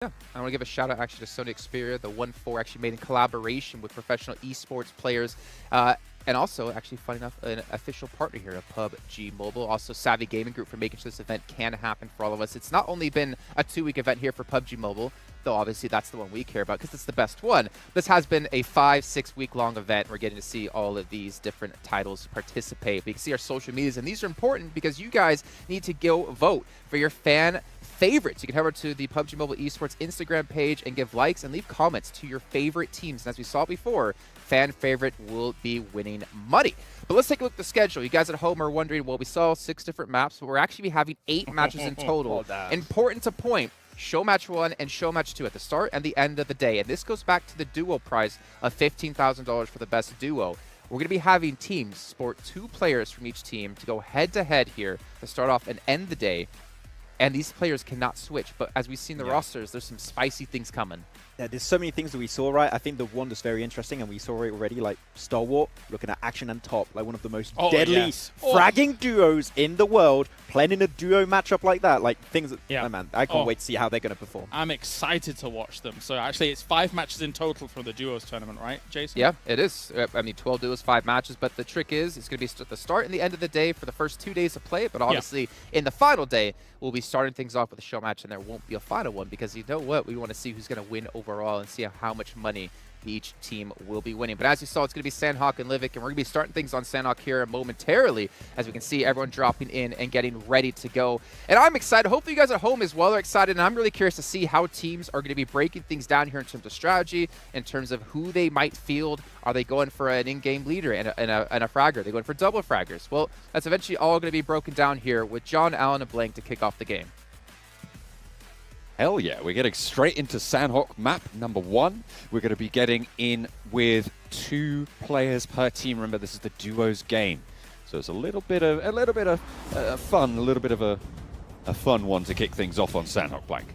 Yeah, I want to give a shout out actually to Sony Xperia, the 1-4 actually made in collaboration with professional esports players, and also actually, funny enough, an official partner here of PubG Mobile. Also, Savvy Gaming Group for making sure this event can happen for all of us. It's not only been a 2-week event here for PubG Mobile, though obviously that's the one we care about because it's the best one. This has been a 5-6 week long event. We're getting to see all of these different titles participate. We can see our social medias, and these are important because you guys need to go vote for your fan favorites. You can head over to the PubG Mobile Esports Instagram page and give likes and leave comments to your favorite teams. And as we saw before, fan favorite will be winning money. But let's take a look at the schedule. You guys at home are wondering, well, we saw 6 different maps, but we're actually having 8 matches in total. Important to point, show match 1 and show match 2 at the start and the end of the day. And this goes back to the duo prize of $15,000 for the best duo. We're going to be having teams sport 2 players from each team to go head-to-head here to start off and end the day. And these players cannot switch. But as we've seen the rosters, there's some spicy things coming. Yeah, there's so many things that we saw, right? I think the one that's very interesting, and we saw it already, like Stalwart looking at Action and Top, like one of the most deadly fragging duos in the world, playing in a duo matchup like that, like things that, oh man, I can't wait to see how they're going to perform. I'm excited to watch them. So actually, it's 5 matches in total for the duos tournament, right, Jason? Yeah, it is. I mean, 12 duos, 5 matches, but the trick is it's going to be at the start and the end of the day for the first 2 days of play, but obviously in the final day, we'll be starting things off with a show match, and there won't be a final one because you know what? We want to see who's going to win overall and see how much money each team will be winning. But as you saw, it's going to be Sandhawk and Livik, and we're going to be starting things on Sandhawk here momentarily as we can see everyone dropping in and getting ready to go. And I'm excited. Hopefully you guys at home as well are excited, and I'm really curious to see how teams are going to be breaking things down here in terms of strategy, in terms of who they might field. Are they going for an in-game leader and a fragger? Are they going for double fraggers? Well, that's eventually all going to be broken down here with John, Allen, and Blank to kick off the game. Hell yeah, we're getting straight into Sandhawk map number 1. We're going to be getting in with 2 players per team. Remember, this is the duos game. So it's a little bit of fun, a little bit of a fun one to kick things off on Sandhawk, Blank.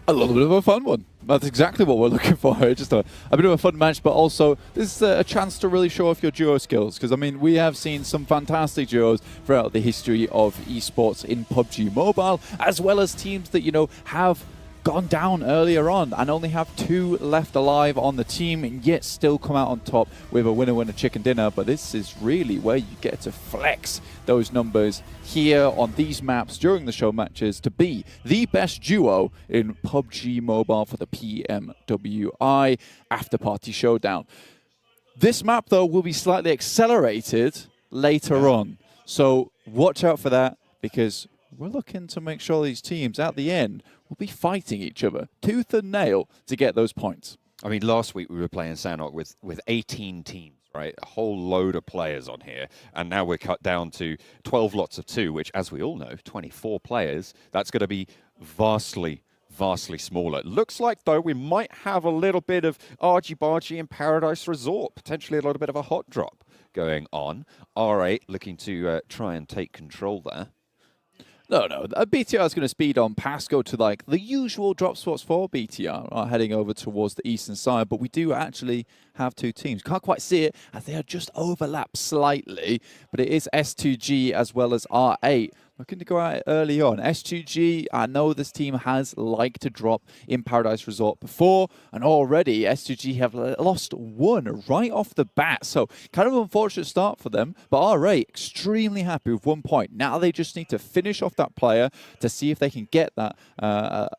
A little bit of a fun one. That's exactly what we're looking for. Just a bit of a fun match, but also this is a chance to really show off your duo skills. Because, I mean, we have seen some fantastic duos throughout the history of esports in PubG Mobile, as well as teams that, you know, have gone down earlier on and only have 2 left alive on the team and yet still come out on top with a winner-winner chicken dinner. But this is really where you get to flex those numbers here on these maps during the show matches to be the best duo in PubG Mobile for the PMWI After Party Showdown. This map, though, will be slightly accelerated later on. So watch out for that, because we're looking to make sure these teams at the end will be fighting each other tooth and nail to get those points. I mean, last week we were playing Sandhawk with 18 teams, right? A whole load of players on here. And now we're cut down to 12 lots of 2, which, as we all know, 24 players. That's going to be vastly smaller. Looks like, though, we might have a little bit of argy-bargy in Paradise Resort, potentially a little bit of a hot drop going on. R8 looking to try and take control there. No. BTR is going to speed on past, go to like the usual drop spots for BTR, heading over towards the eastern side. But we do actually have 2 teams. Can't quite see it as they are just overlapped slightly. But it is S2G as well as R8 looking to go out early on. S2G, I know this team has liked to drop in Paradise Resort before, and already S2G have lost 1 right off the bat. So kind of an unfortunate start for them, but R8 extremely happy with 1 point. Now they just need to finish off that player to see if they can get that, that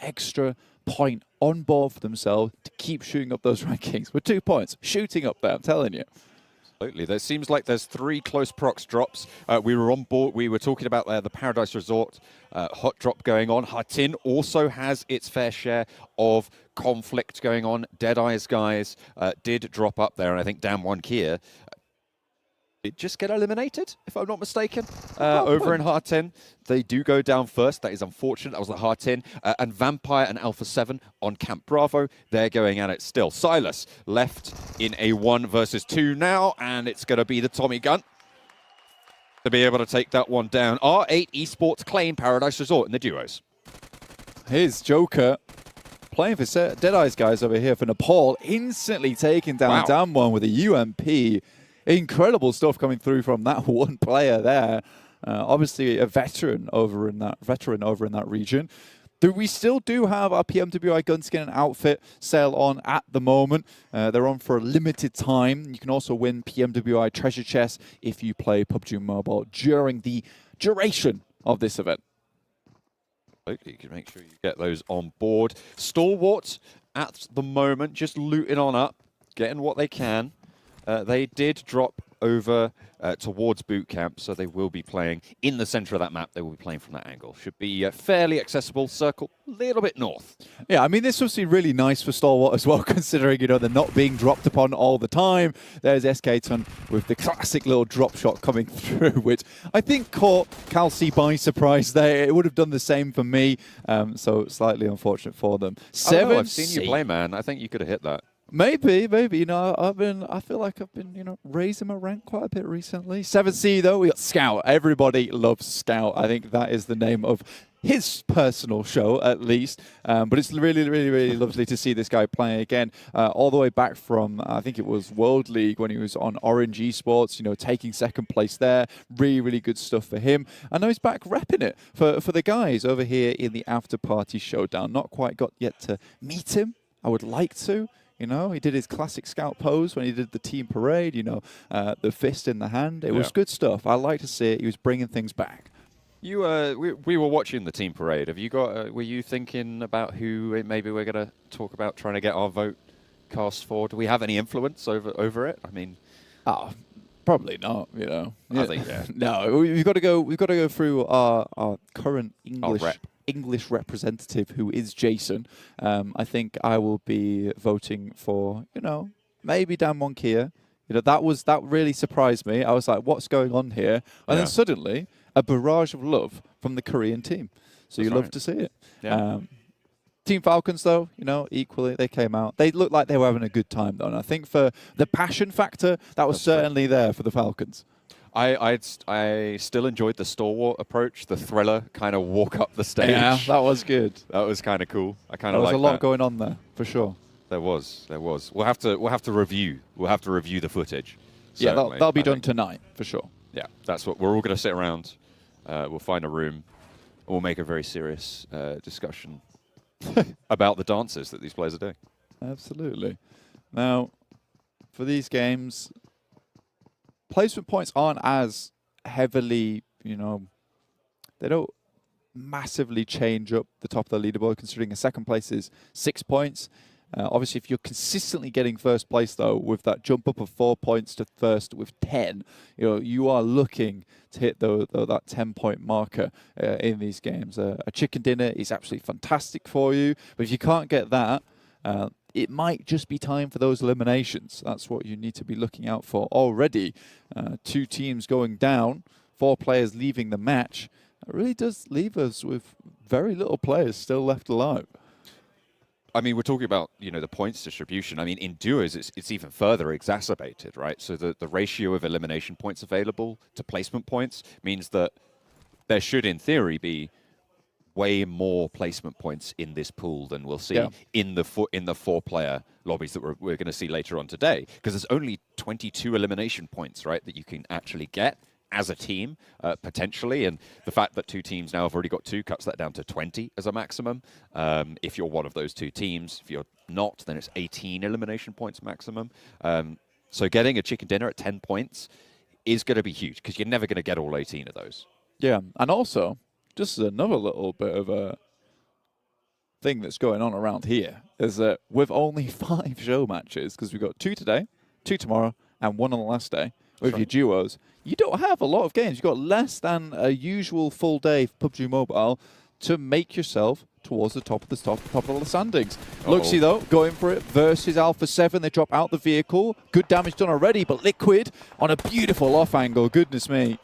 extra point on board for themselves to keep shooting up those rankings. With 2 points, shooting up there, I'm telling you. Absolutely. There seems like there's 3 close procs drops. We were on board. We were talking about the Paradise Resort hot drop going on. Hatin also has its fair share of conflict going on. Deadeye's guys did drop up there, and I think Damwon Kia did just get eliminated, if I'm not mistaken, over in Hatin. They do go down first. That is unfortunate. That was the Hatin. And Vampire and Alpha 7 on Camp Bravo. They're going at it still. Silas left in a 1 versus 2 now, and it's going to be the Tommy gun to be able to take that one down. R8 Esports claim Paradise Resort in the duos. Here's Joker playing for Deadeye's guys over here for Nepal, instantly taking down Damwon with a UMP. Incredible stuff coming through from that 1 player there. Obviously a veteran over in that region. We still do have our PMWI Gunskin and outfit sale on at the moment. They're on for a limited time. You can also win PMWI treasure chests if you play PubG Mobile during the duration of this event. You can make sure you get those on board. Stalwarts at the moment just looting on up, getting what they can. They did drop over towards boot camp, so they will be playing in the center of that map. They will be playing from that angle. Should be fairly accessible. Circle a little bit north. Yeah, I mean, this was really nice for Stalwart as well, considering, you know, they're not being dropped upon all the time. There's SK-Ton with the classic little drop shot coming through, which I think caught Calci by surprise there. It would have done the same for me, so slightly unfortunate for them. I've seen you play, man. I think you could have hit that. Maybe. You know, I feel like I've been, you know, raising my rank quite a bit recently. 7C though, we got Scout. Everybody loves Scout. I think that is the name of his personal show, at least. But it's really lovely to see this guy playing again, all the way back from, I think it was World League when he was on Orange Esports, you know, taking second place there. Really good stuff for him. And now he's back repping it for the guys over here in the After Party Showdown. Not quite got yet to meet him. I would like to. You know, he did his classic Scout pose when he did the team parade, you know, the fist in the hand. It was good stuff. I like to see it. He was bringing things back. You, we were watching the team parade. Have you got? Were you thinking about who maybe we're going to talk about trying to get our vote cast for? Do we have any influence over it? I mean, probably not. You know, I think no. We've got to go through our current English representative, who is Jason. I think I will be voting for, you know, maybe Dan Monkia. You know, that really surprised me. I was like, what's going on here? And then suddenly, a barrage of love from the Korean team. So you love to see it. Yeah. Team Falcons, though, you know, equally, they came out. They looked like they were having a good time, though. And I think for the passion factor, that was certainly there for the Falcons. I still enjoyed the Stalwart approach, the thriller kind of walk up the stage. Yeah, that was good. That was kind of cool. I kind of like that. There was a lot going on there, for sure. There was. We'll have to review the footage. Yeah, that'll be done tonight, for sure. Yeah, that's what we're all going to sit around. We'll find a room. And we'll make a very serious discussion about the dances that these players are doing. Absolutely. Now, for these games, placement points aren't as heavily, you know, they don't massively change up the top of the leaderboard, considering a second place is 6 points. Obviously, if you're consistently getting first place, though, with that jump up of 4 points to first with 10, you know, you are looking to hit that 10-point marker in these games. A chicken dinner is absolutely fantastic for you, but if you can't get that, it might just be time for those eliminations. That's what you need to be looking out for already. 2 teams going down, 4 players leaving the match. It really does leave us with very little players still left alive. I mean, we're talking about, you know, the points distribution. I mean, in duos, it's even further exacerbated, right? So the ratio of elimination points available to placement points means that there should, in theory, be way more placement points in this pool than we'll see in the 4-player lobbies that we're going to see later on today. Because there's only 22 elimination points, right, that you can actually get as a team, potentially. And the fact that 2 teams now have already got 2 cuts that down to 20 as a maximum. If you're one of those 2 teams, if you're not, then it's 18 elimination points maximum. So getting a chicken dinner at 10 points is going to be huge, because you're never going to get all 18 of those. Yeah, and also, just as another little bit of a thing that's going on around here, is that with only 5 show matches, because we've got 2 today, 2 tomorrow, and 1 on the last day, with your duos, you don't have a lot of games. You've got less than a usual full day for PubG Mobile to make yourself towards the top of the standings. Luxy, though, going for it versus Alpha 7. They drop out the vehicle. Good damage done already, but Liquid on a beautiful off angle. Goodness me.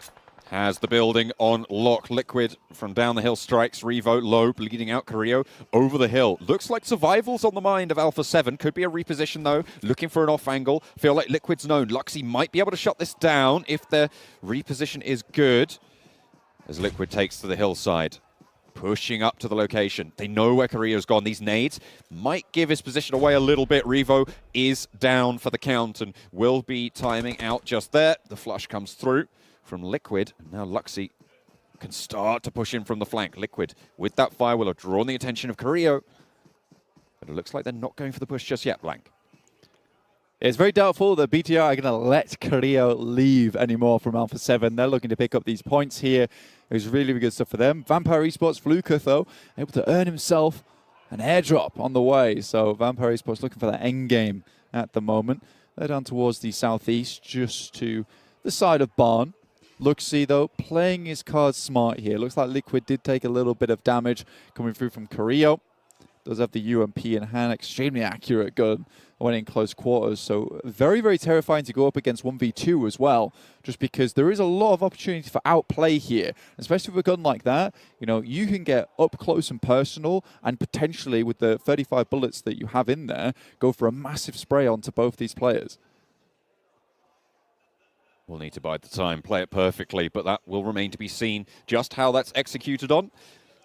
Has the building on lock. Liquid from down the hill strikes. Revo low, bleeding out Carrillo over the hill. Looks like survival's on the mind of Alpha 7. Could be a reposition, though. Looking for an off angle. Feel like Liquid's known. Luxy might be able to shut this down if the reposition is good. As Liquid takes to the hillside. Pushing up to the location. They know where Carrillo's gone. These nades might give his position away a little bit. Revo is down for the count and will be timing out just there. The flush comes through from Liquid. And now Luxy can start to push in from the flank. Liquid, with that fire, will have drawn the attention of Carrillo. But it looks like they're not going for the push just yet, Blank. It's very doubtful that BTR are going to let Carrillo leave anymore from Alpha 7. They're looking to pick up these points here. It was really, really good stuff for them. Vampire Esports, Fluker, though, able to earn himself an airdrop on the way. So Vampire Esports looking for that end game at the moment. They're down towards the southeast, just to the side of Barn. Luxy, though, playing his cards smart here. Looks like Liquid did take a little bit of damage coming through from Carrillo. Does have the UMP in hand, extremely accurate gun when in close quarters. So very, very terrifying to go up against 1v2 as well, just because there is a lot of opportunity for outplay here, especially with a gun like that. You know, you can get up close and personal and potentially with the 35 bullets that you have in there, go for a massive spray onto both these players. We'll need to bide the time, play it perfectly, but that will remain to be seen just how that's executed on.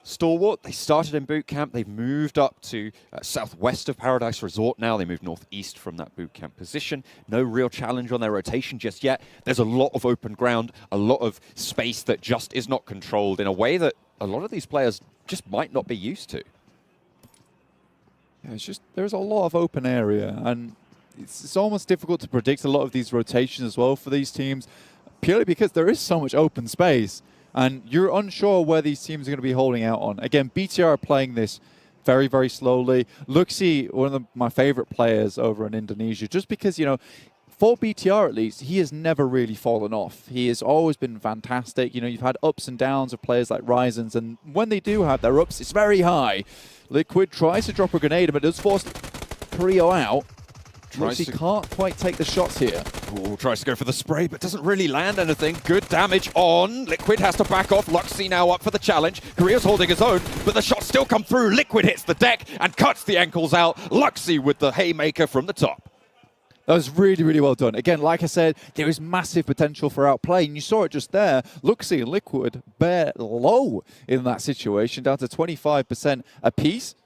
Stalwart, they started in boot camp. They've moved up to southwest of Paradise Resort now. They moved northeast from that boot camp position. No real challenge on their rotation just yet. There's a lot of open ground, a lot of space that just is not controlled in a way that a lot of these players just might not be used to. Yeah, it's just, there's a lot of open area, and it's almost difficult to predict a lot of these rotations as well for these teams, purely because there is so much open space. And you're unsure where these teams are going to be holding out on. Again, BTR are playing this very, very slowly. Luxy, one of my favorite players over in Indonesia, just because, you know, for BTR at least, he has never really fallen off. He has always been fantastic. You know, you've had ups and downs of players like Ryzen's, and when they do have their ups, it's very high. Liquid tries to drop a grenade, but does force Carrillo out. Luxy can't quite take the shots here. Ooh, tries to go for the spray, but doesn't really land anything. Good damage on. Liquid has to back off. Luxy now up for the challenge. Carrillo's holding his own, but the shots still come through. Liquid hits the deck and cuts the ankles out. Luxy with the haymaker from the top. That was really, really well done. Again, like I said, there is massive potential for outplay, and you saw it just there. Luxy and Liquid bare low in that situation, down to 25% apiece.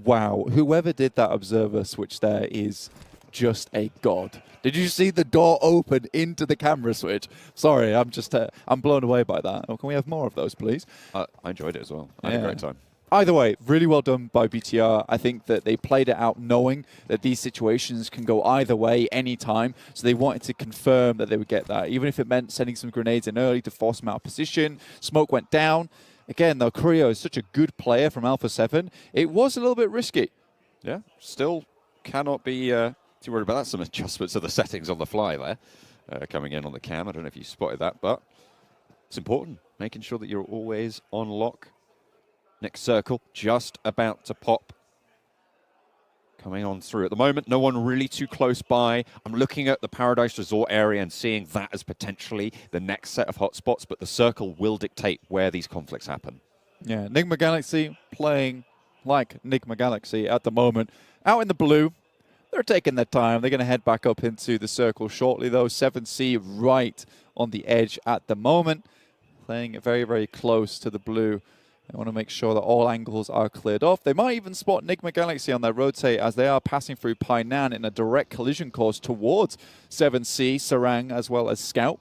Wow, whoever did that observer switch there is just a god. Did you see the door open into the camera switch? Sorry, I'm blown away by that. Oh, can we have more of those, please? I enjoyed it as well. I had a great time. Either way, really well done by BTR. I think that they played it out knowing that these situations can go either way anytime. So they wanted to confirm that they would get that, even if it meant sending some grenades in early to force them out of position. Smoke went down. Again, though, Carrillo is such a good player from Alpha 7. It was a little bit risky. Yeah, still cannot be too worried about that. Some adjustments of the settings on the fly there coming in on the cam. I don't know if you spotted that, but it's important, making sure that you're always on lock. Next circle, just about to pop. Coming on through at the moment, no one really too close by. I'm looking at the Paradise Resort area and seeing that as potentially the next set of hotspots, but the circle will dictate where these conflicts happen. Yeah, Nigma Galaxy playing like Nigma Galaxy at the moment. Out in the blue, they're taking their time. They're going to head back up into the circle shortly, though. 7C right on the edge at the moment. Playing it very, very close to the blue. They want to make sure that all angles are cleared off. They might even spot Nigma Galaxy on their rotate as they are passing through Painan in a direct collision course towards 7C, Sarang, as well as Scout.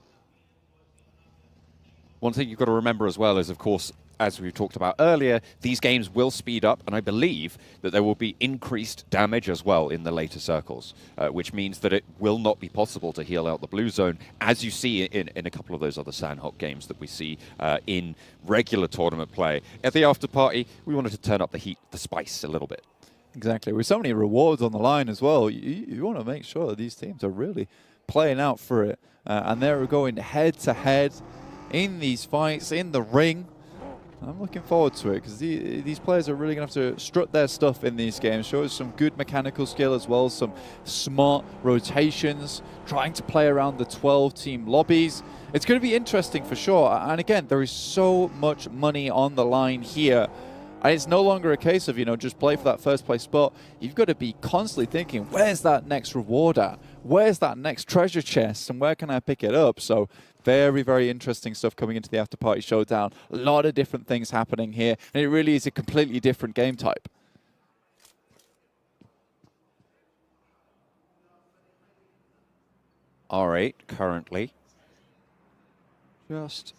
One thing you've got to remember as well is, of course, as we talked about earlier, these games will speed up, and I believe that there will be increased damage as well in the later circles, which means that it will not be possible to heal out the blue zone, as you see in a couple of those other Sandhawk games that we see in regular tournament play. At the after party, we wanted to turn up the heat, the spice a little bit. Exactly. With so many rewards on the line as well, you want to make sure that these teams are really playing out for it, and they're going head-to-head in these fights, in the ring. I'm looking forward to it because these players are really going to have to strut their stuff in these games, show us some good mechanical skill as well, some smart rotations, trying to play around the 12-team lobbies. It's going to be interesting for sure. And again, there is so much money on the line here. And it's no longer a case of, you know, just play for that first place spot. You've got to be constantly thinking, where's that next reward at? Where's that next treasure chest? And where can I pick it up? So very, very interesting stuff coming into the After Party Showdown. A lot of different things happening here. And it really is a completely different game type. R8 currently just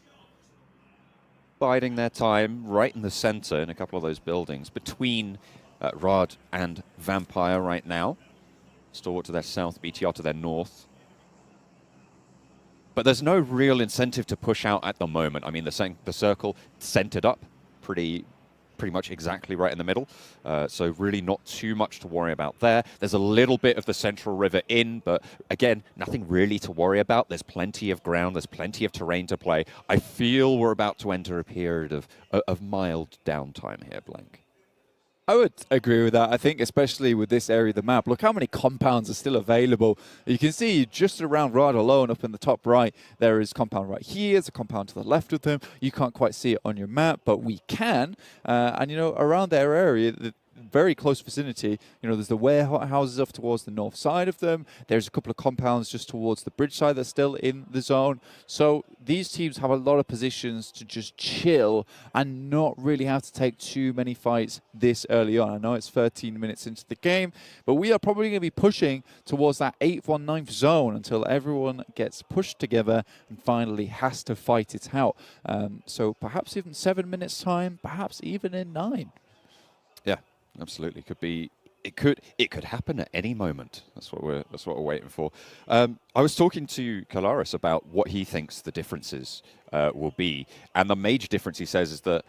biding their time right in the center in a couple of those buildings between Rad and Vampire right now. Stalwart to their south, BTR to their north. But there's no real incentive to push out at the moment. I mean, the circle centered up pretty much exactly right in the middle. So really not too much to worry about there. There's a little bit of the central river in, but again, nothing really to worry about. There's plenty of ground. There's plenty of terrain to play. I feel we're about to enter a period of mild downtime here, Blank. I would agree with that. I think especially with this area of the map, look how many compounds are still available. You can see just around Rad alone, up in the top right, there is compound right here. There's a compound to the left of them. You can't quite see it on your map, but we can. And, you know, around their area, the very close vicinity, you know, there's the warehouses off towards the north side of them. There's a couple of compounds just towards the bridge side that's still in the zone. So these teams have a lot of positions to just chill and not really have to take too many fights this early on. I know it's 13 minutes into the game, but we are probably going to be pushing towards that 8th or 9th zone until everyone gets pushed together and finally has to fight it out. So perhaps even 7 minutes time, perhaps even in 9. Yeah. Absolutely, could be. It could happen at any moment. That's what we're waiting for. I was talking to Kalaris about what he thinks the differences will be, and the major difference he says is that,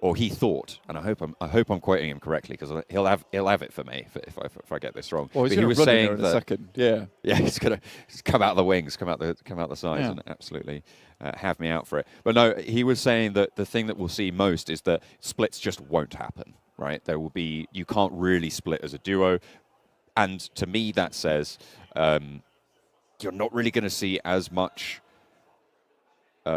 or he thought, and I hope I'm quoting him correctly because he'll have it for me if I get this wrong. Well, he was saying in a second. Yeah, he's gonna come out the wings, come out the sides, and absolutely have me out for it. But no, he was saying that the thing that we'll see most is that splits just won't happen. Right, there will be. You can't really split as a duo, and to me that says you're not really going to see as much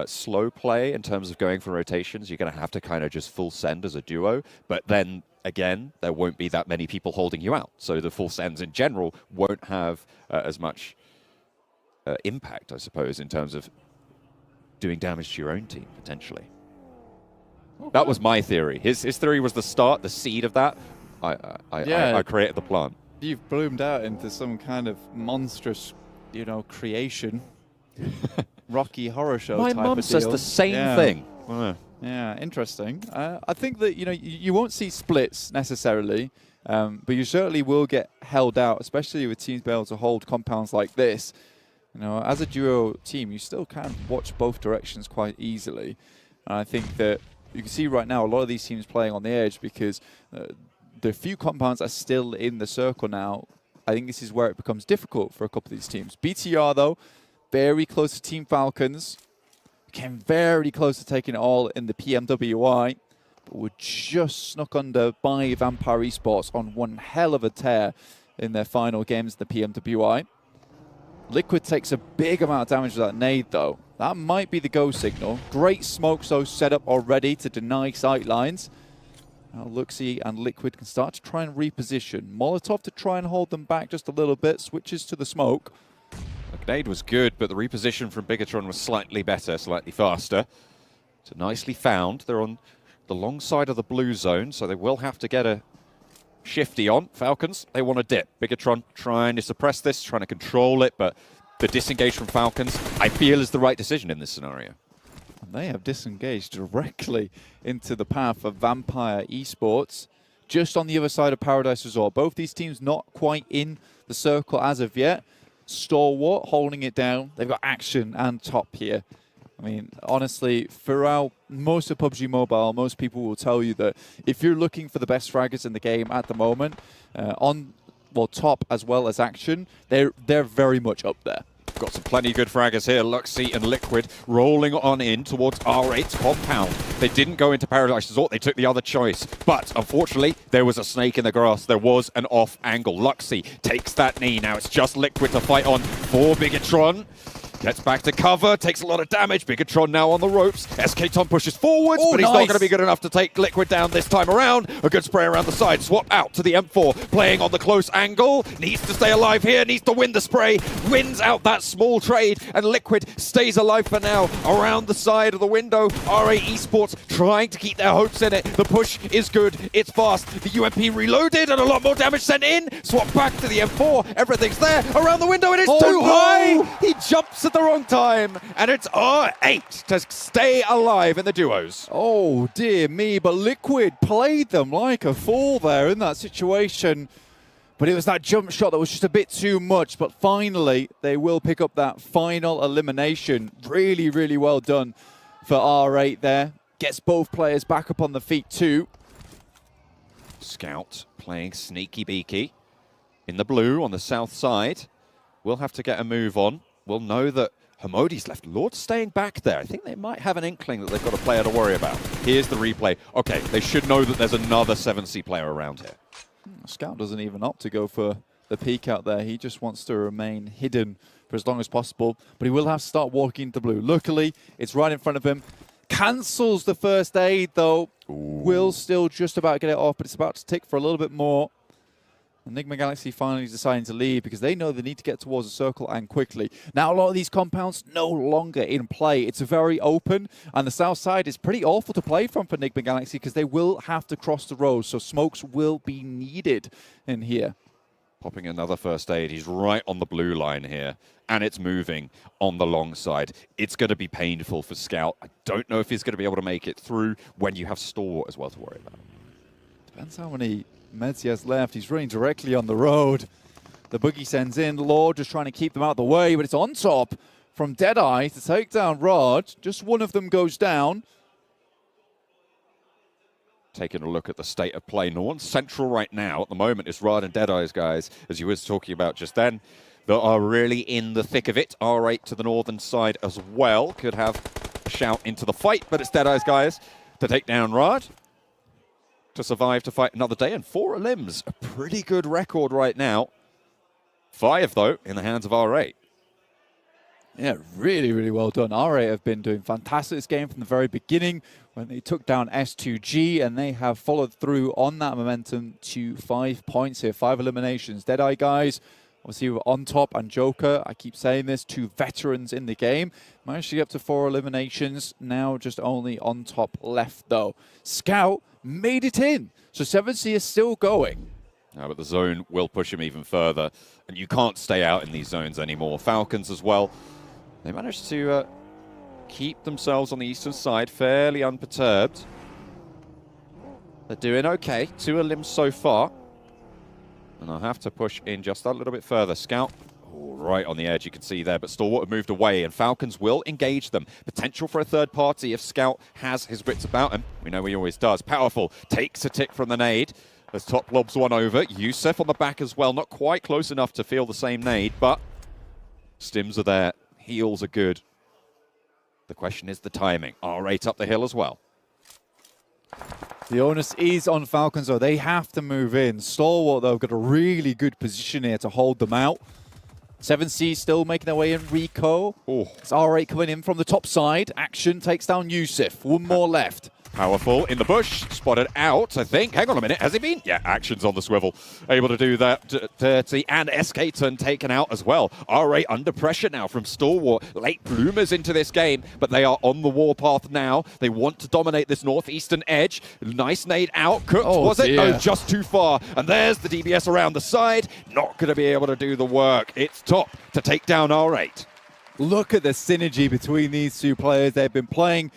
slow play in terms of going for rotations. You're going to have to kind of just full send as a duo, but then again, there won't be that many people holding you out, so the full sends in general won't have as much impact, I suppose, in terms of doing damage to your own team potentially. Okay. That was my theory. His theory was the start, the seed of that. I created the plan. You've bloomed out into some kind of monstrous, you know, creation. Rocky Horror Show My type mum of says deal. the same thing. Yeah, interesting. I think that, you know, you won't see splits necessarily, but you certainly will get held out, especially with teams being able to hold compounds like this. You know, as a duo team, you still can watch both directions quite easily. And I think that you can see right now a lot of these teams playing on the edge because the few compounds are still in the circle now. I think this is where it becomes difficult for a couple of these teams. BTR, though, very close to Team Falcons. Came very close to taking it all in the PMWI, but were just snuck under by Vampire Esports on one hell of a tear in their final games, the PMWI. Liquid takes a big amount of damage with that nade, though. That might be the go signal. Great smokes, though, set up already to deny sight lines. Now Luxie and Liquid can start to try and reposition. Molotov to try and hold them back just a little bit. Switches to the smoke. The grenade was good, but the reposition from Bigatron was slightly better, slightly faster. So nicely found. They're on the long side of the blue zone, so they will have to get a shifty on. Falcons, they want to dip. Bigatron trying to suppress this, trying to control it, but the disengage from Falcons, I feel, is the right decision in this scenario. And they have disengaged directly into the path of Vampire Esports, just on the other side of Paradise Resort. Both these teams not quite in the circle as of yet. Stalwart holding it down. They've got Action and Top here. I mean, honestly, throughout most of PubG Mobile, most people will tell you that if you're looking for the best fraggers in the game at the moment, Top as well as Action, they're very much up there. Got some plenty good fraggers here. Luxie and Liquid rolling on in towards R8's compound. They didn't go into Paradise Resort. They took the other choice. But unfortunately, there was a snake in the grass. There was an off angle. Luxie takes that knee. Now it's just Liquid to fight on for Bigatron. Gets back to cover, takes a lot of damage. Bigatron now on the ropes. SK Tom pushes forwards, but he's not going to be good enough to take Liquid down this time around. A good spray around the side. Swap out to the M4, playing on the close angle. Needs to stay alive here, needs to win the spray. Wins out that small trade, and Liquid stays alive for now. Around the side of the window, RA Esports trying to keep their hopes in it. The push is good, it's fast. The UMP reloaded, and a lot more damage sent in. Swap back to the M4, everything's there. Around the window, it is too high! He jumps at the wrong time, and it's R8 to stay alive in the duos. Oh, dear me, but Liquid played them like a fool there in that situation. But it was that jump shot that was just a bit too much. But finally, they will pick up that final elimination. Really, really well done for R8 there. Gets both players back up on the feet too. Scout playing sneaky beaky in the blue on the south side. We'll have to get a move on. We'll know that Hamodi's left. Lord staying back there. I think they might have an inkling that they've got a player to worry about. Here's the replay. Okay, they should know that there's another 7C player around here. Scout doesn't even opt to go for the peek out there. He just wants to remain hidden for as long as possible. But he will have to start walking into blue. Luckily, it's right in front of him. Cancels the first aid, though. Ooh. Will still just about get it off, but it's about to tick for a little bit more. Enigma Galaxy finally deciding to leave because they know they need to get towards the circle and quickly. Now, a lot of these compounds no longer in play. It's very open, and the south side is pretty awful to play from for Enigma Galaxy because they will have to cross the road, so smokes will be needed in here. Popping another first aid. He's right on the blue line here, and it's moving on the long side. It's going to be painful for Scout. I don't know if he's going to be able to make it through when you have Stalwart as well to worry about. Depends how many meds he has left. He's running directly on the road. The boogie sends in. Lord just trying to keep them out of the way, but it's on top from Deadeye to take down Rod. Just one of them goes down. Taking a look at the state of play. No one's central right now. At the moment, it's Rod and Deadeye's guys, as you were talking about just then, that are really in the thick of it. R8 to the northern side as well. Could have a shout into the fight, but it's Deadeye's guys to take down Rod. To survive to fight another day, and 4 limbs. A pretty good record right now. 5, though, in the hands of R8. Yeah, really, really well done. R8 have been doing fantastic this game from the very beginning when they took down S2G, and they have followed through on that momentum to 5 points here, 5 eliminations. Deadeye guys, obviously we're on top, and Joker, I keep saying this, 2 veterans in the game. Managed to get up to 4 eliminations, now just only on top left though. Scout made it in, so 7C is still going. But the zone will push him even further, and you can't stay out in these zones anymore. Falcons as well, they managed to keep themselves on the eastern side fairly unperturbed. They're doing okay, 2 limbs so far, and I'll have to push in just a little bit further. Scout, right on the edge, you can see there, but Stalwart have moved away, and Falcons will engage them. Potential for a third party if Scout has his wits about him. We know he always does. Powerful, takes a tick from the nade. As top lobs one over. Yusuf on the back as well, not quite close enough to feel the same nade, but stims are there, heals are good. The question is the timing. R8 up the hill as well. The onus is on Falcons, though. They have to move in. Stalwart, though, got a really good position here to hold them out. 7C still making their way in. Rico. Oh. It's R8 coming in from the top side. Action takes down Yusuf. One more left. Powerful in the bush, spotted out, I think. Hang on a minute, has he been? Yeah, action's on the swivel. Able to do that, dirty, and SK turn taken out as well. R8 under pressure now from Stalwart. Late bloomers into this game, but they are on the warpath now. They want to dominate this northeastern edge. Nice nade out, cooked, was it? No, just too far. And there's the DBS around the side. Not going to be able to do the work. It's top to take down R8. Look at the synergy between these 2 players. They've been playing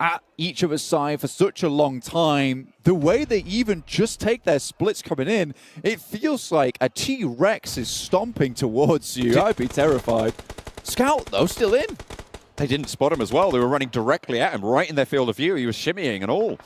at each other's side for such a long time. The way they even just take their splits coming in, it feels like a T-Rex is stomping towards you. I'd be terrified. Scout, though, still in. They didn't spot him as well. They were running directly at him, right in their field of view. He was shimmying and all.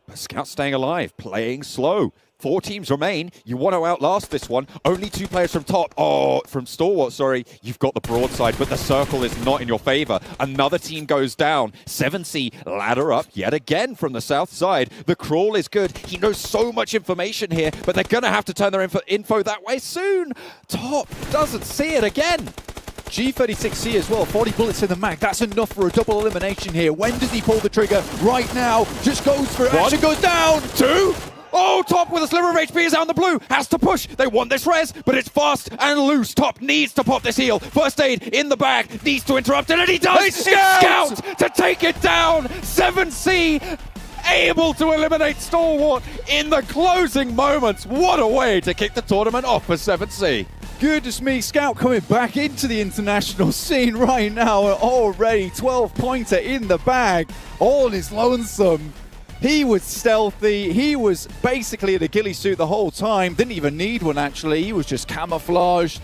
But Scout staying alive, playing slow. 4 teams remain. You want to outlast this one. Only 2 players from top. Oh, from Stalwart, sorry. You've got the broadside, but the circle is not in your favor. Another team goes down. 7C ladder up yet again from the south side. The crawl is good. He knows so much information here, but they're going to have to turn their info that way soon. Top doesn't see it again. G36C as well, 40 bullets in the mag. That's enough for a double elimination here. When does he pull the trigger? Right now. Just goes for it. Action goes down. 2. Oh, Top with a sliver of HP is out in the blue. Has to push. They want this res, but it's fast and loose. Top needs to pop this heal. First aid in the bag. Needs to interrupt it, and he does. It's Scout to take it down. 7C able to eliminate Stalwart in the closing moments. What a way to kick the tournament off for 7C. Goodness me, Scout coming back into the international scene right now. Already 12-pointer in the bag, all his lonesome. He was stealthy. He was basically in a ghillie suit the whole time. Didn't even need one, actually. He was just camouflaged.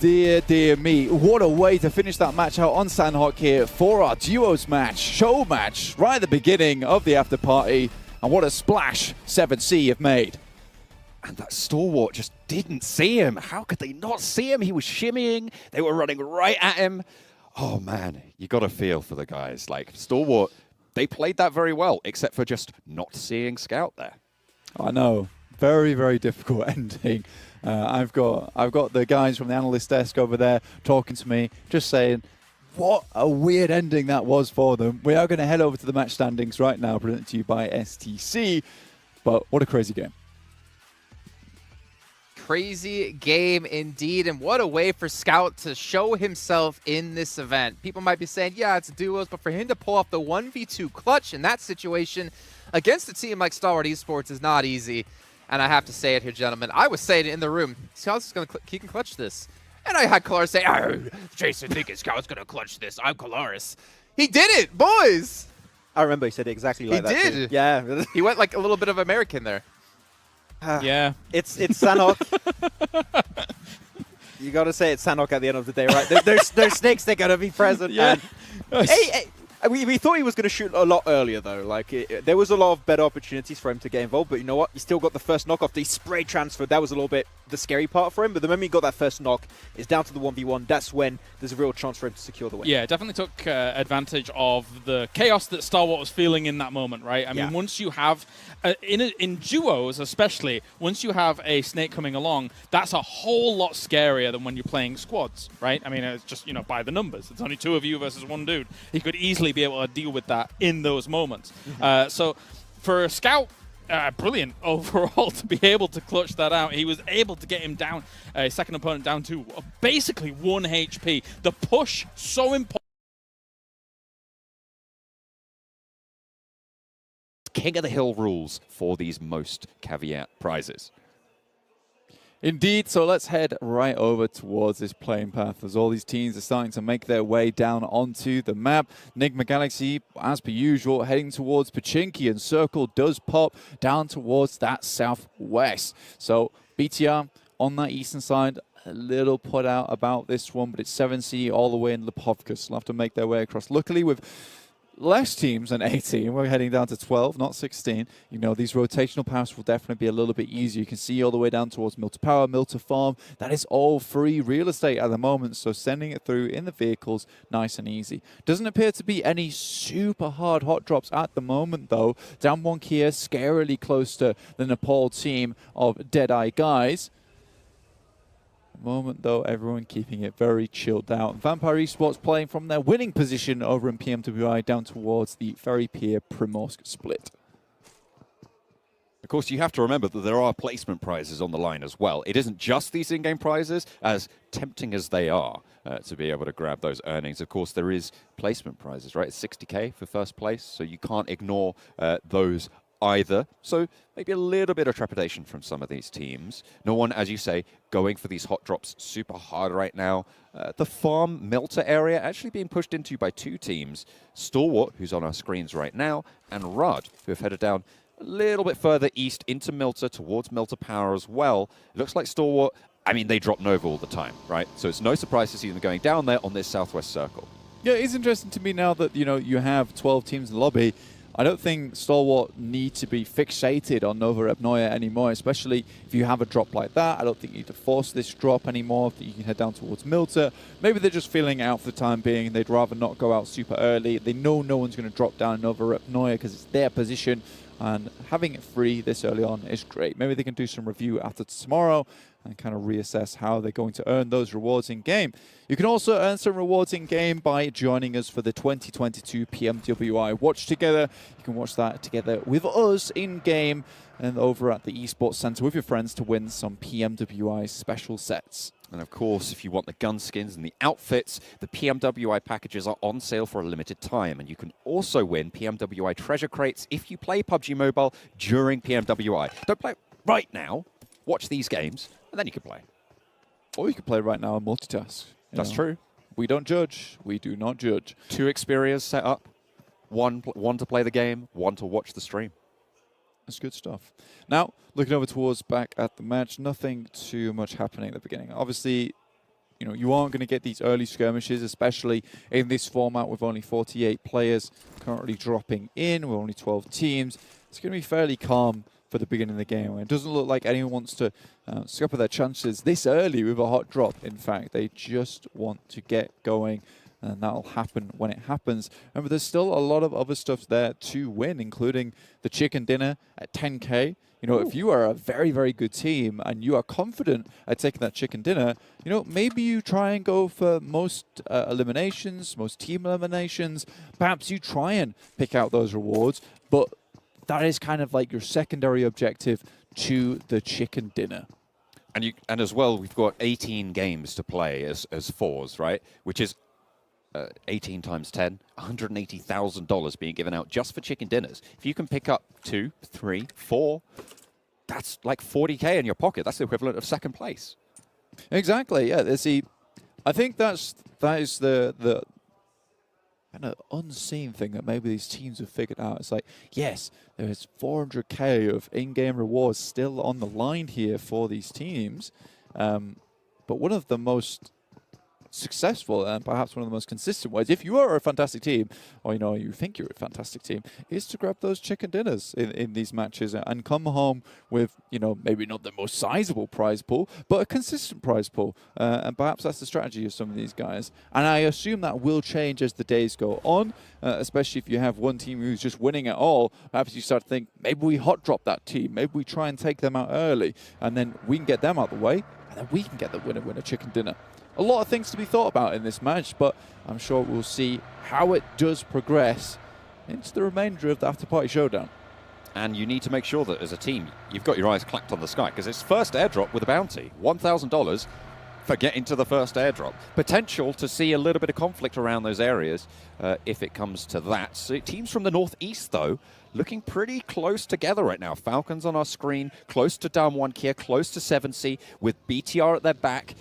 Dear, dear me. What a way to finish that match out on Sandhawk here for our duos match, show match, right at the beginning of the after party. And what a splash 7C have made. And that Stalwart just didn't see him. How could they not see him? He was shimmying. They were running right at him. Oh, man, you got to feel for the guys. Like, Stalwart, they played that very well, except for just not seeing Scout there. I know. Very, very difficult ending. I've got the guys from the analyst desk over there talking to me, just saying, what a weird ending that was for them. We are going to head over to the match standings right now, presented to you by STC. But what a crazy game. Crazy game indeed, and what a way for Scout to show himself in this event. People might be saying, yeah, it's duos, but for him to pull off the 1v2 clutch in that situation against a team like Stalwart Esports is not easy. And I have to say it here, gentlemen. I was saying it in the room. Scout's going to he can clutch this. And I had Kalaris say, oh, Jason thinking Scout's going to clutch this. I'm Kalaris. He did it, boys! I remember he said it exactly like that. He did. Too. Yeah. He went like a little bit of American there. Yeah. It's Sandhawk. You got to say it's Sandhawk at the end of the day, right? There's snakes, they're going to be present. Yeah. And we thought he was going to shoot a lot earlier, though. Like, there was a lot of better opportunities for him to get involved. But you know what? He still got the first knock off. The spray transfer, that was a little bit the scary part for him. But the moment he got that first knock, it's down to the 1v1. That's when there's a real chance for him to secure the win. Yeah, definitely took advantage of the chaos that Stalwart was feeling in that moment, right? I mean, once you have, in duos especially, once you have a snake coming along, that's a whole lot scarier than when you're playing squads, right? I mean, it's just, by the numbers. It's only 2 of you versus 1 dude. He could easily be able to deal with that in those moments. So for Scout, brilliant overall to be able to clutch that out. He was able to get him down, second opponent down to basically 1 HP. The push, so important. King of the Hill rules for these most caveat prizes. Indeed, so let's head right over towards this playing path as all these teams are starting to make their way down onto the map. Enigma Galaxy, as per usual, heading towards Pachinki, and Circle does pop down towards that southwest. So BTR on that eastern side, a little put out about this one, but it's 7C all the way in Lipovka, so they'll have to make their way across. Luckily, with less teams than 18. We're heading down to 12, not 16. These rotational paths will definitely be a little bit easier. You can see all the way down towards Mill to Power, Mill to Farm. That is all free real estate at the moment, so sending it through in the vehicles, nice and easy. Doesn't appear to be any super hard hot drops at the moment, though. Damwon here, scarily close to the Nepal team of Deadeye guys. Moment though, everyone keeping it very chilled out. Vampire Esports playing from their winning position over in PMWI down towards the Ferry Pier Primorsk split. Of course, you have to remember that there are placement prizes on the line as well. It isn't just these in-game prizes, as tempting as they are to be able to grab those earnings. Of course, there is placement prizes, right? It's 60K for first place, so you can't ignore those either. So maybe a little bit of trepidation from some of these teams. No one, as you say, going for these hot drops super hard right now. The Farm Melter area actually being pushed into by 2 teams. Stalwart, who's on our screens right now, and Rud, who have headed down a little bit further east into Milter, towards Milter Power as well. It looks like Stalwart, I mean, they drop Nova all the time, right? So it's no surprise to see them going down there on this southwest circle. Yeah, it's interesting to me now that, you have 12 teams in the lobby. I don't think Stalwart need to be fixated on Nova Repnoya anymore, especially if you have a drop like that. I don't think you need to force this drop anymore. You can head down towards Milter. Maybe they're just feeling out for the time being. They'd rather not go out super early. They know no one's going to drop down Nova Repnoya because it's their position, and having it free this early on is great. Maybe they can do some review after tomorrow and kind of reassess how they're going to earn those rewards in-game. You can also earn some rewards in-game by joining us for the 2022 PMWI Watch Together. You can watch that together with us in-game and over at the Esports Center with your friends to win some PMWI special sets. And of course, if you want the gun skins and the outfits, the PMWI packages are on sale for a limited time. And you can also win PMWI treasure crates if you play PubG Mobile during PMWI. Don't play right now. Watch these games, and then you can play. Or you could play right now and multitask. That's true. We don't judge. We do not judge. 2 Xperias set up. One to play the game, 1 to watch the stream. That's good stuff. Now, looking over towards back at the match, nothing too much happening at the beginning. Obviously, you know, you aren't going to get these early skirmishes, especially in this format with only 48 players currently dropping in, with only 12 teams. It's going to be fairly calm for the beginning of the game. It doesn't look like anyone wants to scupper their chances this early with a hot drop. In fact, they just want to get going, and that'll happen when it happens. Remember, there's still a lot of other stuff there to win, including the chicken dinner at 10K. You know, if you are a very, very good team and you are confident at taking that chicken dinner, you know, maybe you try and go for most eliminations, most team eliminations. Perhaps you try and pick out those rewards, but that is kind of like your secondary objective to the chicken dinner. And as well, we've got 18 games to play as fours, right? Which is 18 times 10, $180,000 being given out just for chicken dinners. If you can pick up 2, 3, 4, that's like 40K in your pocket. That's the equivalent of second place. Exactly. Yeah. See, I think that is the kind of unseen thing that maybe these teams have figured out. It's like, yes, there is 400K of in-game rewards still on the line here for these teams, but one of the most successful and perhaps one of the most consistent ways, if you are a fantastic team, or you know you think you're a fantastic team, is to grab those chicken dinners in these matches and come home with, you know, maybe not the most sizable prize pool, but a consistent prize pool. And perhaps that's the strategy of some of these guys. And I assume that will change as the days go on, especially if you have one team who's just winning it all. Perhaps you start to think, maybe we hot drop that team, maybe we try and take them out early, and then we can get them out of the way, and then we can get the winner chicken dinner. A lot of things to be thought about in this match, but I'm sure we'll see how it does progress into the remainder of the After Party Showdown. And you need to make sure that as a team, you've got your eyes clacked on the sky, because it's first airdrop with a bounty. $1,000 for getting to the first airdrop. Potential to see a little bit of conflict around those areas if it comes to that. So teams from the northeast, though, looking pretty close together right now. Falcons on our screen, close to Down 1 Kia, close to 7C, with BTR at their back.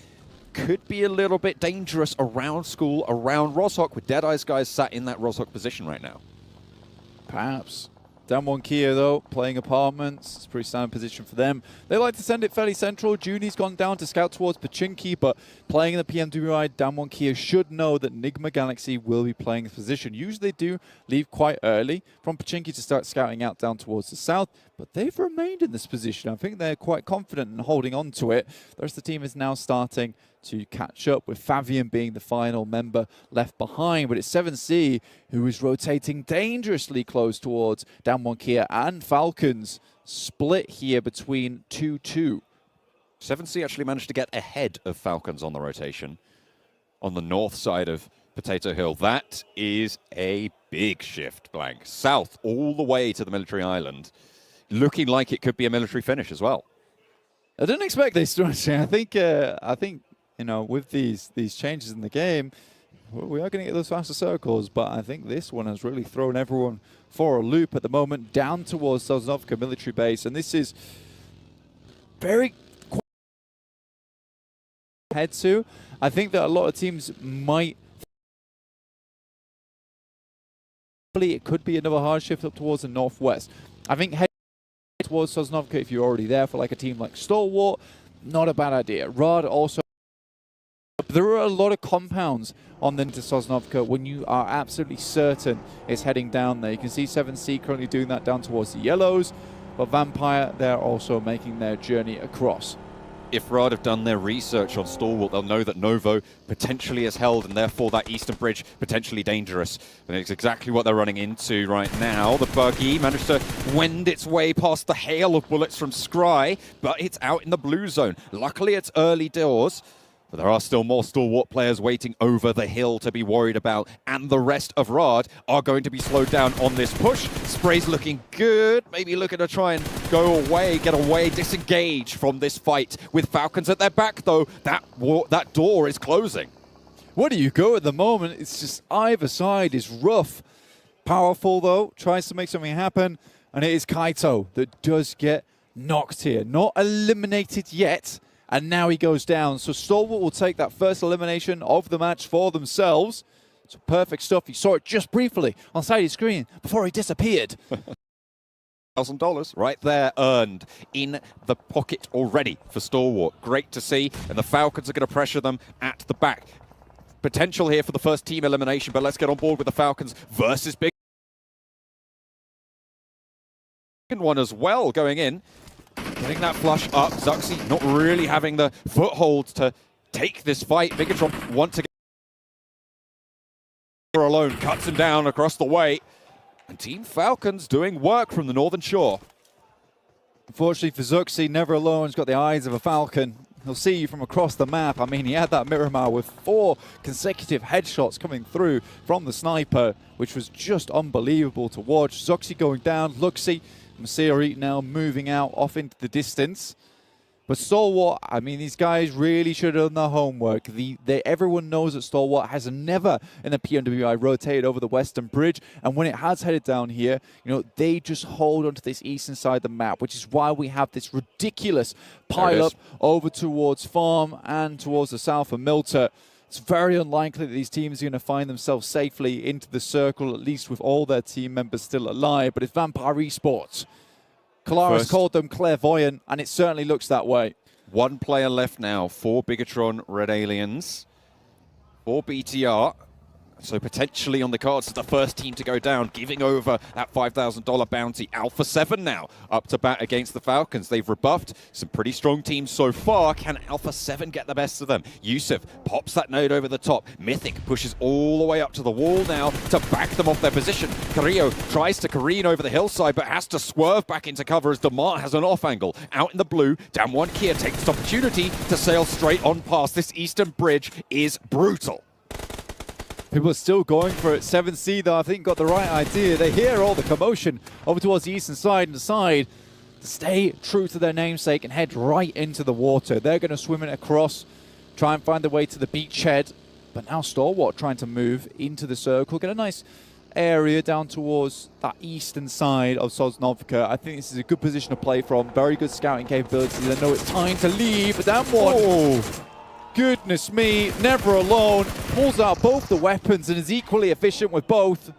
Could be a little bit dangerous around school, around Roshok, with Deadeye's guys sat in that Roshok position right now. Perhaps. Down 1 Kia, though, playing apartments. It's a pretty standard position for them. They like to send it fairly central. Junie's gone down to scout towards Pachinki, but playing in the PMWI, Down 1 Kia should know that Nigma Galaxy will be playing this position. Usually they do leave quite early from Pachinki to start scouting out down towards the south, but they've remained in this position. I think they're quite confident in holding on to it. The rest of the team is now starting to catch up, with Fabian being the final member left behind. But it's 7C who is rotating dangerously close towards Down 1 Kia and Falcons. Split here between 2-2. 7C actually managed to get ahead of Falcons on the rotation on the north side of Potato Hill. That is a big shift, Blank. South all the way to the military island. Looking like it could be a military finish as well. I didn't expect this, honestly. I think you know, with these changes in the game, we are going to get those faster circles, but I think this one has really thrown everyone for a loop at the moment, down towards Sosnovka military base, and this is very head to. I think that a lot of teams might. It could be another hard shift up towards the northwest. I think head towards Sosnovka, if you're already there for like a team like Stalwart, not a bad idea. Rod also. There are a lot of compounds on the into Sosnovka when you are absolutely certain it's heading down there. You can see 7C currently doing that down towards the yellows, but Vampire, they're also making their journey across. If Rod have done their research on Stalwart, they'll know that Novo potentially is held, and therefore that eastern bridge potentially dangerous. And it's exactly what they're running into right now. The buggy managed to wend its way past the hail of bullets from Scry, but it's out in the blue zone. Luckily, it's early doors. But there are still more Stalwart players waiting over the hill to be worried about, and the rest of Rad are going to be slowed down on this push. Spray's looking good, maybe looking to try and go away, get away, disengage from this fight. With Falcons at their back, though, that door is closing. Where do you go at the moment? It's just either side is rough. Powerful, though, tries to make something happen, and it is Kaito that does get knocked here. Not eliminated yet, and now he goes down. So Stalwart will take that first elimination of the match for themselves. It's perfect stuff. You saw it just briefly on the side of your screen before he disappeared. $1,000 right there earned in the pocket already for Stalwart. Great to see, and the Falcons are going to pressure them at the back. Potential here for the first team elimination, but let's get on board with the Falcons versus Big one as well going in. Getting that flush up. Zuxi not really having the foothold to take this fight. Bigatron want to get alone, cuts him down across the way. And Team Falcons doing work from the Northern Shore. Unfortunately for Zuxi, Never Alone's got the eyes of a Falcon. He'll see you from across the map. I mean, he had that Miramar with 4 consecutive headshots coming through from the sniper, which was just unbelievable to watch. Zuxi going down, Luxi, Masiri now moving out off into the distance. But Stalwart, I mean, these guys really should have done their homework. Everyone knows that Stalwart has never in the PMWI rotated over the Western Bridge, and when it has headed down here, you know, they just hold onto this eastern side of the map, which is why we have this ridiculous pile-up over towards Farm and towards the south of Milter. It's very unlikely that these teams are going to find themselves safely into the circle, at least with all their team members still alive. But it's Vampire Esports. Kalaris called them clairvoyant, and it certainly looks that way. 1 player left now for Bigatron Red Aliens, for BTR. So potentially on the cards as the first team to go down, giving over that $5,000 bounty. Alpha 7 now up to bat against the Falcons. They've rebuffed some pretty strong teams so far. Can Alpha 7 get the best of them? Yusuf pops that node over the top. Mythic pushes all the way up to the wall now to back them off their position. Carrillo tries to careen over the hillside, but has to swerve back into cover as Demar has an off angle. Out in the blue, Damwon Kia takes this opportunity to sail straight on past. This eastern bridge is brutal. People are still going for it. 7C, though, I think got the right idea. They hear all the commotion over towards the eastern side and decide to stay true to their namesake and head right into the water. They're going to swim it across, try and find their way to the beachhead. But now Stalwart trying to move into the circle, get a nice area down towards that eastern side of Sosnovka. I think this is a good position to play from. Very good scouting capabilities. I know it's time to leave, but that one... Oh. Goodness me, Never Alone pulls out both the weapons and is equally efficient with both.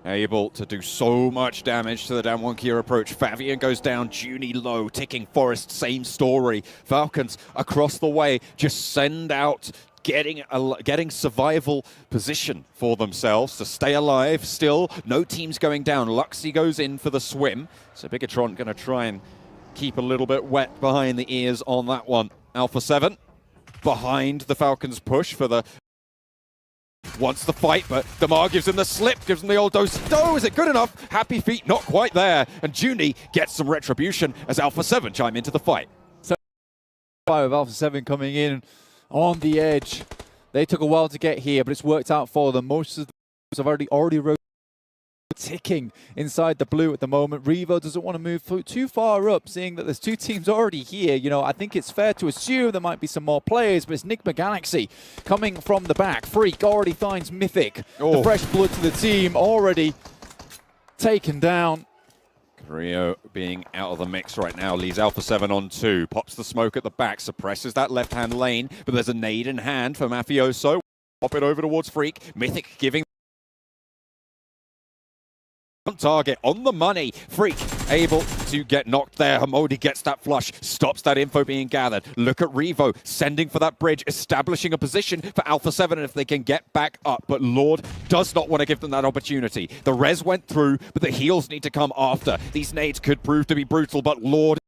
Able to do so much damage to the Damwon Kia approach. Favian goes down, Junie low, ticking Forest, same story. Falcons across the way just send out, getting survival position for themselves to stay alive. Still, no teams going down. Luxy goes in for the swim. So Bigatron going to try and keep a little bit wet behind the ears on that one. Alpha 7. Behind the Falcons push for the... Wants the fight, but Damar gives him the slip, gives him the old dose. Oh, is it good enough? Happy Feet not quite there. And Junie gets some retribution as Alpha 7 chime into the fight. So, with Alpha 7 coming in on the edge. They took a while to get here, but it's worked out for them. Most of them have already ticking inside the blue at the moment. Revo doesn't want to move too far up, seeing that there's 2 teams already here. You know, I think it's fair to assume there might be some more players, but it's Nigma Galaxy coming from the back. Freak already finds Mythic. Oh. The fresh blood to the team already taken down. Rio being out of the mix right now leaves Alpha 7 on 2. Pops the smoke at the back, suppresses that left-hand lane, but there's a nade in hand for Mafioso. Pop it over towards Freak. Mythic giving on target, on the money. Freak able to get knocked there. Hamodi gets that flush, stops that info being gathered. Look at Revo sending for that bridge, establishing a position for Alpha 7 if they can get back up. But Lord does not want to give them that opportunity. The res went through, but the heals need to come after. These nades could prove to be brutal, but Lord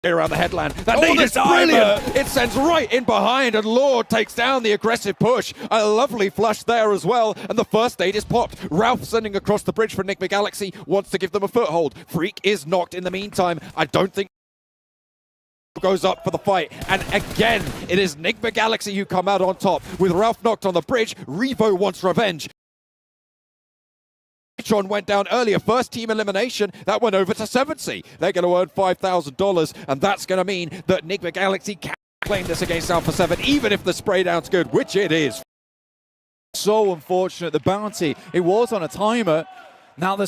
around the headland. That nade is brilliant. It sends right in behind, and Lord takes down the aggressive push. A lovely flush there as well, and the first nade is popped. Ralph sending across the bridge for Nigma Galaxy, wants to give them a foothold. Freak is knocked in the meantime. I don't think goes up for the fight, and again it is Nigma Galaxy who come out on top. With Ralph knocked on the bridge, Revo wants revenge. Tron went down earlier, first team elimination, that went over to 7C. They're going to earn $5,000, and that's going to mean that Nigma Galaxy can claim this against Alpha 7, even if the spray down's good, which it is. So unfortunate, the bounty, it was on a timer. Now the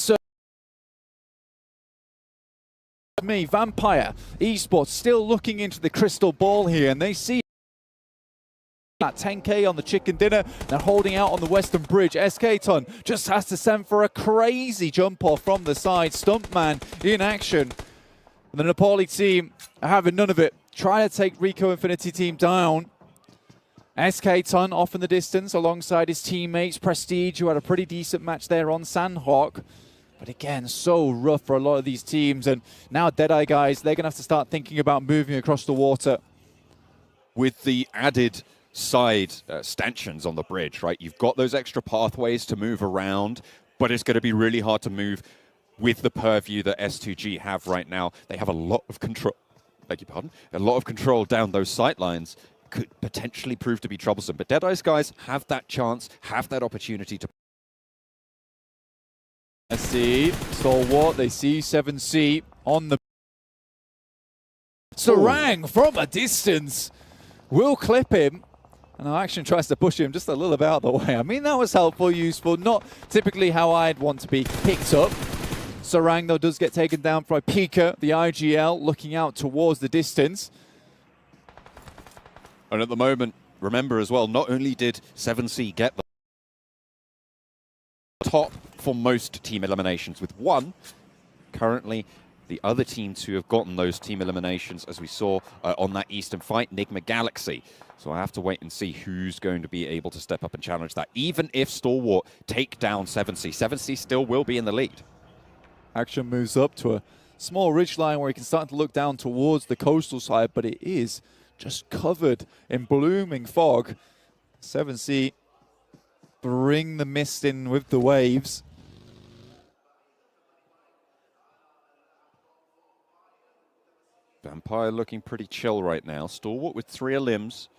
me, Vampire Esports still looking into the crystal ball here, and they see that 10k on the chicken dinner. They're holding out on the western bridge. SK-Ton just has to send for a crazy jump off from the side. Stuntman in action. And the Nepali team are having none of it. Trying to take Rico Infinity team down. SK-Ton off in the distance alongside his teammates. Prestige, who had a pretty decent match there on Sandhawk. But again, so rough for a lot of these teams. And now Deadeye guys, they're going to have to start thinking about moving across the water. With the added side stanchions on the bridge, right? You've got those extra pathways to move around, but it's going to be really hard to move with the purview that S2G have right now. They have a lot of control, beg your pardon, a lot of control down those sight lines. Could potentially prove to be troublesome, but Deadeye's guys have that chance, have that opportunity to. Let's see, Stalwart, they see 7C on the. Sarang from a distance will clip him. And Action tries to push him just a little bit out of the way. I mean, that was helpful, useful. Not typically how I'd want to be picked up. Sarang, though, does get taken down by Pika, the IGL, looking out towards the distance. And at the moment, remember as well, not only did 7C get the top for most team eliminations with one, currently the other teams who have gotten those team eliminations, as we saw on that Eastern fight, Nigma Galaxy. So I have to wait and see who's going to be able to step up and challenge that. Even if Stalwart take down 7C, 7C still will be in the lead. Action moves up to a small ridgeline where he can start to look down towards the coastal side, but it is just covered in blooming fog. 7C bring the mist in with the waves. Vampire looking pretty chill right now. Stalwart with 3 limbs.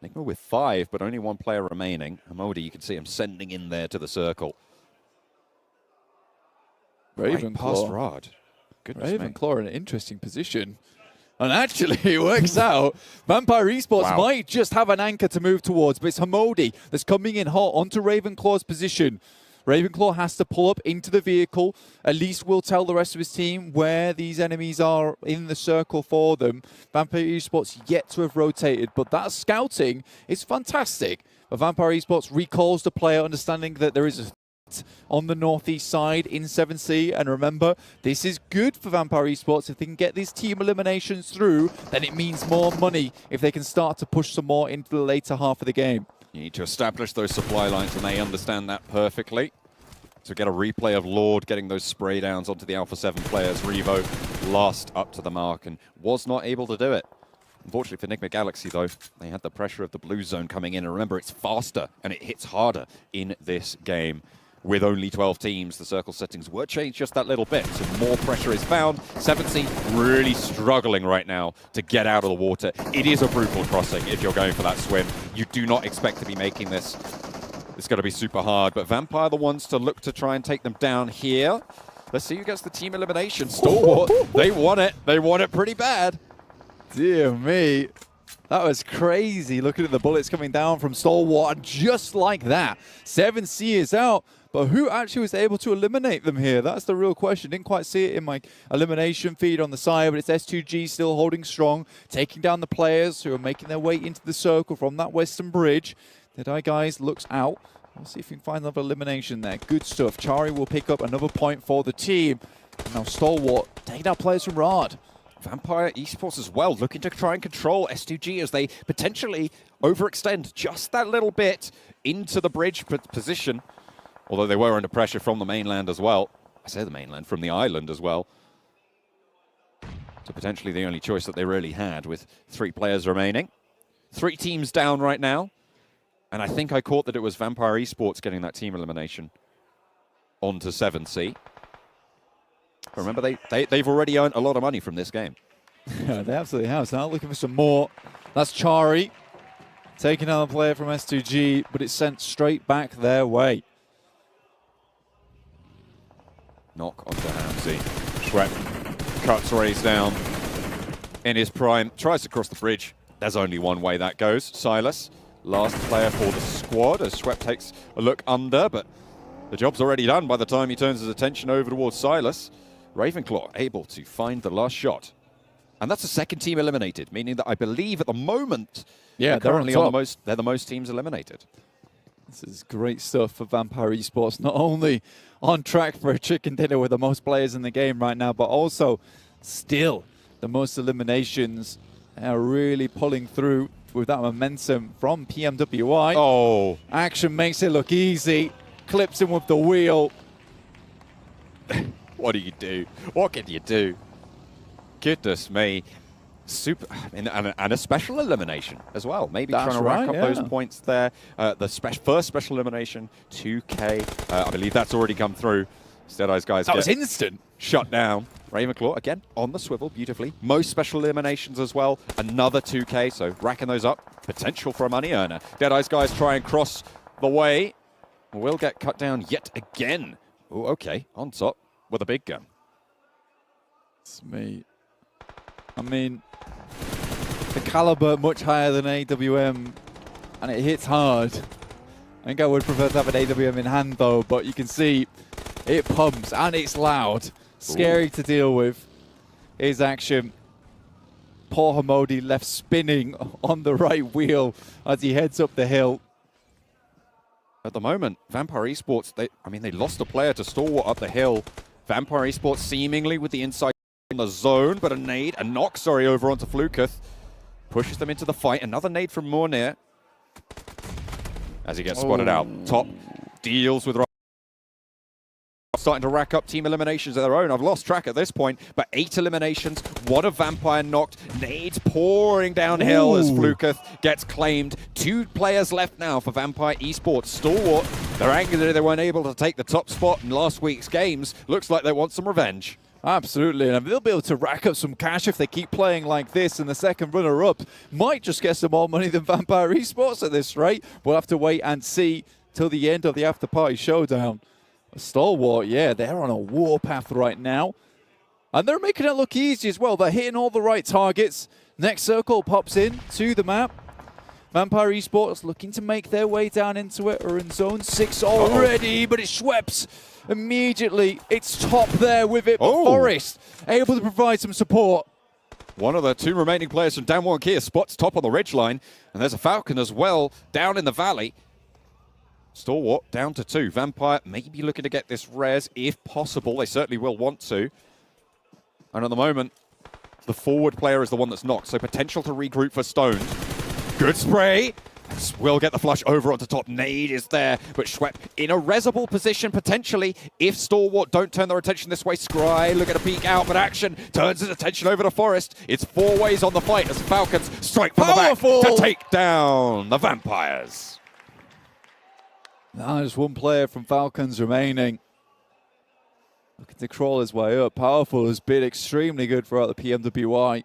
Nigma with 5, but only 1 player remaining. Hamodi, you can see him sending in there to the circle. Ravenclaw. Right past Rod. Goodness me. Ravenclaw in an interesting position. And actually, it works out. Vampire Esports might just have an anchor to move towards, but it's Hamodi that's coming in hot onto Ravenclaw's position. Ravenclaw has to pull up into the vehicle. At least will tell the rest of his team where these enemies are in the circle for them. Vampire Esports yet to have rotated, but that scouting is fantastic. But Vampire Esports recalls the player, understanding that there is a on the northeast side in 7C, and remember, this is good for Vampire Esports. If they can get these team eliminations through, then it means more money if they can start to push some more into the later half of the game. You need to establish those supply lines, and they understand that perfectly. So get a replay of Lord getting those spray downs onto the Alpha 7 players. Revo last up to the mark and was not able to do it. Unfortunately for Nigma Galaxy, though, they had the pressure of the blue zone coming in. And remember, it's faster and it hits harder in this game. With only 12 teams, the circle settings were changed just that little bit, so more pressure is found. 7C really struggling right now to get out of the water. It is a brutal crossing if you're going for that swim. You do not expect to be making this. It's going to be super hard, but Vampire the ones to look to try and take them down here. Let's see who gets the team elimination. Stalwart, they want it. They want it pretty bad. Dear me. That was crazy, looking at the bullets coming down from Stalwart just like that. 7C is out. But who actually was able to eliminate them here? That's the real question. Didn't quite see it in my elimination feed on the side, but it's S2G still holding strong, taking down the players who are making their way into the circle from that western bridge. Deadeye guys looks out. We'll see if we can find another elimination there. Good stuff. Chari will pick up another point for the team. Now Stalwart taking out players from Rod. Vampire Esports as well, looking to try and control S2G as they potentially overextend just that little bit into the bridge position. Although they were under pressure from the mainland as well. I say the mainland, from the island as well. So potentially the only choice that they really had with 3 players remaining. 3 teams down right now. And I think I caught that it was Vampire Esports getting that team elimination onto 7C. But remember, they've already earned a lot of money from this game. Yeah, they absolutely have. So now looking for some more. That's Chari taking out a player from S2G, but it's sent straight back their way. Knock onto Hamzy. Schwepp cuts Rays down in his prime. Tries to cross the bridge. There's only one way that goes. Silas, last player for the squad as Schwepp takes a look under, but the job's already done by the time he turns his attention over towards Silas. Ravenclaw able to find the last shot. And that's the second team eliminated, meaning that I believe at the moment, yeah, they're currently on the most, they're the most teams eliminated. This is great stuff for Vampire Esports. Not only on track for a chicken dinner with the most players in the game right now, but also still the most eliminations, are really pulling through with that momentum from PMWI. Oh. Action makes it look easy. Clips him with the wheel. What do you do? What can you do? Goodness me. Super, and a special elimination as well. Maybe That's trying to rack up right, those points there. The first special elimination, 2K. I believe that's already come through. Deadeye's guys That was instant. Shut down. Ravenclaw, again, on the swivel, beautifully. Most special eliminations as well. Another 2K, so racking those up. Potential for a money earner. Deadeye's guys try and cross the way. Will get cut down yet again. Oh, okay, on top with a big gun. It's me. I mean, the caliber much higher than AWM, and it hits hard. I think I would prefer to have an AWM in hand though, but you can see it pumps and it's loud. Scary to deal with. His action. Poor Hamodi left spinning on the right wheel as he heads up the hill. At the moment, Vampire Esports, they lost a player to Stalwart up the hill. Vampire Esports seemingly with the inside in the zone, but a knock, over onto Fluketh. Pushes them into the fight. Another nade from Mornir. As he gets spotted out. Top deals with... Starting to rack up team eliminations of their own. I've lost track at this point, but 8 eliminations. What a Vampire knocked. Nades pouring downhill as Fluketh gets claimed. 2 players left now for Vampire Esports. Stalwart, they're angry that they weren't able to take the top spot in last week's games. Looks like they want some revenge. Absolutely, and they'll be able to rack up some cash if they keep playing like this, and the second runner-up might just get some more money than Vampire Esports at this rate. We'll have to wait and see till the end of the after-party showdown. Stalwart, yeah, they're on a warpath right now. And they're making it look easy as well. They're hitting all the right targets. Next circle pops in to the map. Vampire Esports looking to make their way down into it. Are in zone 6 already, but it's Schweppes. Immediately, it's top there with it. But Forest able to provide some support. One of the 2 remaining players from Dan Kia spots top on the ridgeline. And there's a Falcon as well down in the valley. Stalwart down to 2. Vampire maybe looking to get this res if possible. They certainly will want to. And at the moment, the forward player is the one that's knocked. So potential to regroup for Stone. Good spray. Will get the flush over onto top. Nade is there, but Schwepp in a resable position potentially if Stalwart don't turn their attention this way. Scry look at a peek out, but Action turns his attention over to Forest. It's 4 ways on the fight as Falcons strike from the back to take down the Vampires. Now there's 1 player from Falcons remaining. Looking to crawl his way up. Powerful has been extremely good throughout the PMWI.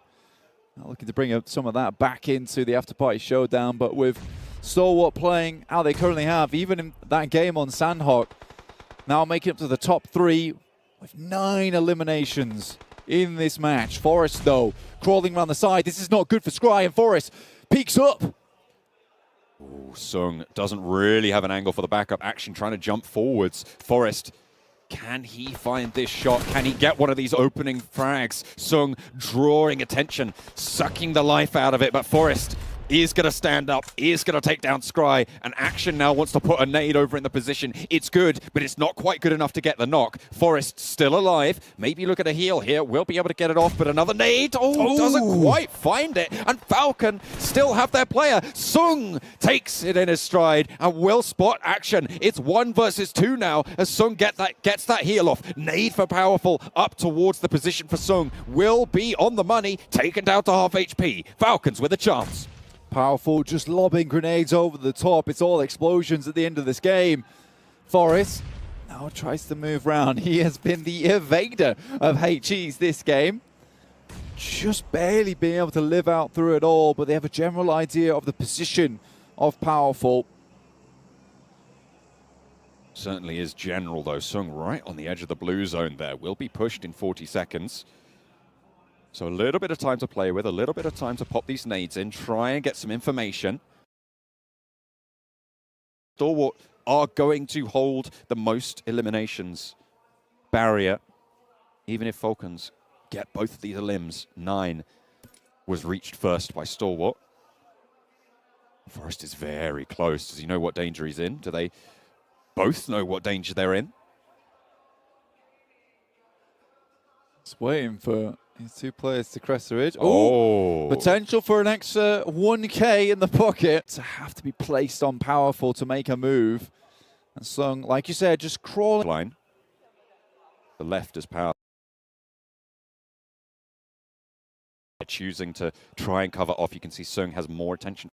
Now looking to bring up some of that back into the after-party showdown, but with Stalwart playing how they currently have, even in that game on Sandhawk, now making it to the top 3 with 9 eliminations in this match. Forest, though, crawling around the side. This is not good for Scry, and Forest peeks up. Ooh, Sung doesn't really have an angle for the backup. Action trying to jump forwards. Forest, can he find this shot? Can he get one of these opening frags? Sung drawing attention, sucking the life out of it, but Forest is going to stand up, is going to take down Scry, and Action now wants to put a nade over in the position. It's good, but it's not quite good enough to get the knock. Forest still alive. Maybe look at a heal here. We'll be able to get it off, but another nade. Doesn't quite find it. And Falcon still have their player. Sung takes it in his stride and will spot Action. It's 1 versus 2 now as Sung gets that heal off. Nade for Powerful up towards the position for Sung. Will be on the money, taken down to half HP. Falcons with a chance. Powerful, just lobbing grenades over the top. It's all explosions at the end of this game. Forest now tries to move round. He has been the evader of HEs this game. Just barely being able to live out through it all, but they have a general idea of the position of Powerful. Certainly is general, though. Sung right on the edge of the blue zone there. Will be pushed in 40 seconds. So a little bit of time to play with, a little bit of time to pop these nades in, try and get some information. Stalwart are going to hold the most eliminations barrier. even if Falcons get both of these limbs, 9 was reached first by Stalwart. Forrest is very close. Does he know what danger he's in? Do they both know what danger they're in? Just waiting for these two players to crest the ridge. Oh. Potential for an extra 1K in the pocket. To have to be placed on powerful to make a move. And Sung, like you said, just crawling. Line. The left is power. Choosing to try and cover off. You can see Sung has more attention.